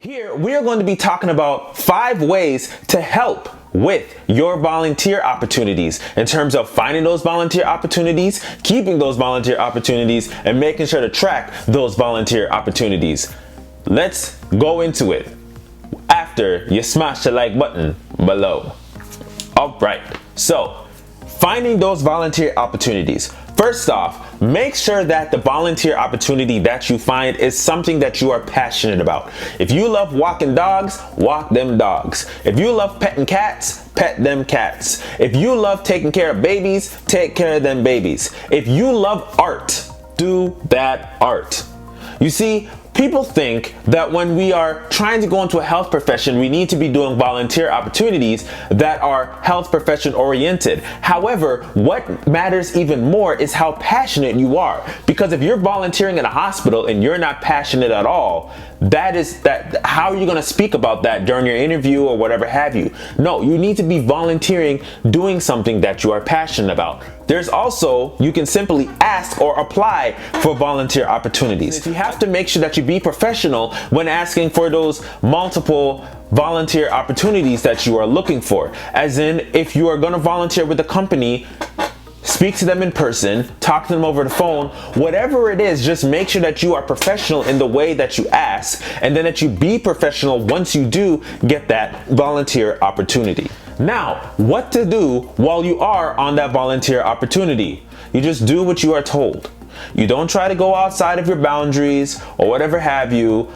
Here, we are going to be talking about 5 ways to help with your volunteer opportunities in terms of finding those volunteer opportunities, keeping those volunteer opportunities, and making sure to track those volunteer opportunities. Let's go into it after you smash the like button below. All right, so finding those volunteer opportunities. First off, make sure that the volunteer opportunity that you find is something that you are passionate about. If you love walking dogs, walk them dogs. If you love petting cats, pet them cats. If you love taking care of babies, take care of them babies. If you love art, do that art. You see, people think that when we are trying to go into a health profession, we need to be doing volunteer opportunities that are health profession oriented. However, what matters even more is how passionate you are. Because if you're volunteering in a hospital and you're not passionate at all, how are you going to speak about that during your interview or whatever have you? No, you need to be volunteering, doing something that you are passionate about. There's also, you can simply ask or apply for volunteer opportunities. You have to make sure that you be professional when asking for those multiple volunteer opportunities that you are looking for. As in, if you are going to volunteer with a company, speak to them in person, talk to them over the phone, whatever it is, just make sure that you are professional in the way that you ask, and then that you be professional once you do get that volunteer opportunity. Now, what to do while you are on that volunteer opportunity? You just do what you are told. You don't try to go outside of your boundaries or whatever have you.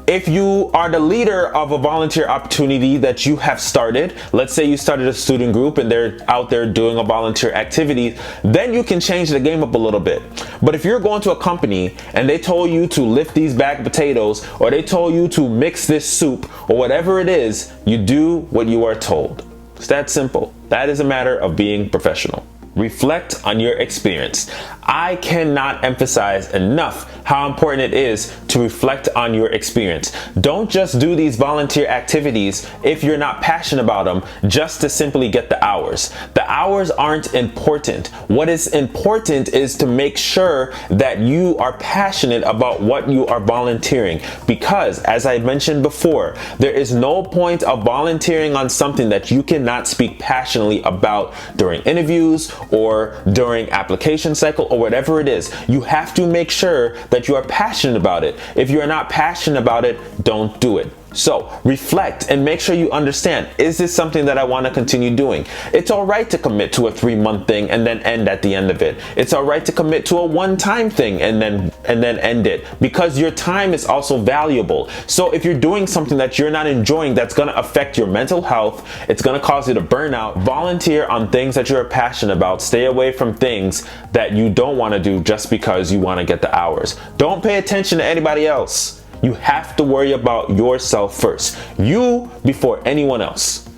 If you are the leader of a volunteer opportunity that you have started, let's say you started a student group and they're out there doing a volunteer activity, then you can change the game up a little bit. But if you're going to a company and they told you to lift these bag of potatoes, or they told you to mix this soup, or whatever it is, you do what you are told. It's that simple. That is a matter of being professional. Reflect on your experience. I cannot emphasize enough how important it is to reflect on your experience. Don't just do these volunteer activities if you're not passionate about them just to simply get the hours. The hours aren't important. What is important is to make sure that you are passionate about what you are volunteering, because as I mentioned before, there is no point of volunteering on something that you cannot speak passionately about during interviews or during application cycle or whatever it is. You have to make sure that you are passionate about it. If you are not passionate about it, don't do it. So reflect and make sure you understand, is this something that I want to continue doing? It's all right to commit to a 3-month thing and then end at the end of it. It's all right to commit to a one-time thing and then end it, because your time is also valuable. So if you're doing something that you're not enjoying, that's going to affect your mental health, it's going to cause you to burn out. Volunteer on things that you're passionate about. Stay away from things that you don't want to do just because you want to get the hours. Don't pay attention to anybody else. You have to worry about yourself first. You before anyone else,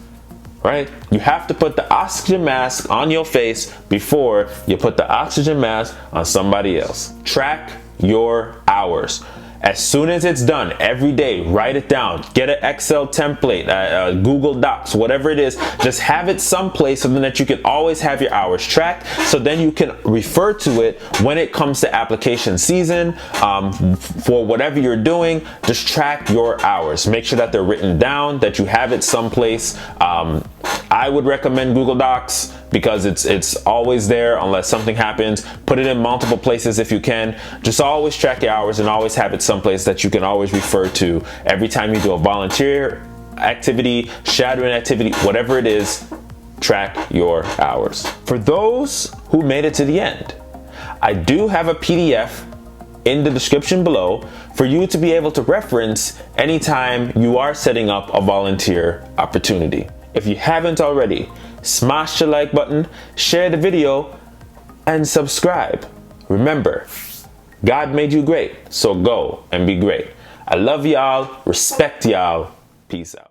right? You have to put the oxygen mask on your face before you put the oxygen mask on somebody else. Track your hours. As soon as it's done, every day, write it down. Get an Excel template, Google Docs, whatever it is. Just have it someplace so that you can always have your hours tracked. So then you can refer to it when it comes to application season, for whatever you're doing. Just track your hours. Make sure that they're written down, that you have it someplace. I would recommend Google Docs because it's always there unless something happens. Put it in multiple places if you can. Just always track your hours and always have it someplace that you can always refer to every time you do a volunteer activity, shadowing activity, whatever it is. Track your hours. For those who made it to the end, I do have a PDF in the description below for you to be able to reference anytime you are setting up a volunteer opportunity. If you haven't already, smash the like button, share the video, and subscribe. Remember, God made you great, so go and be great. I love y'all, respect y'all, peace out.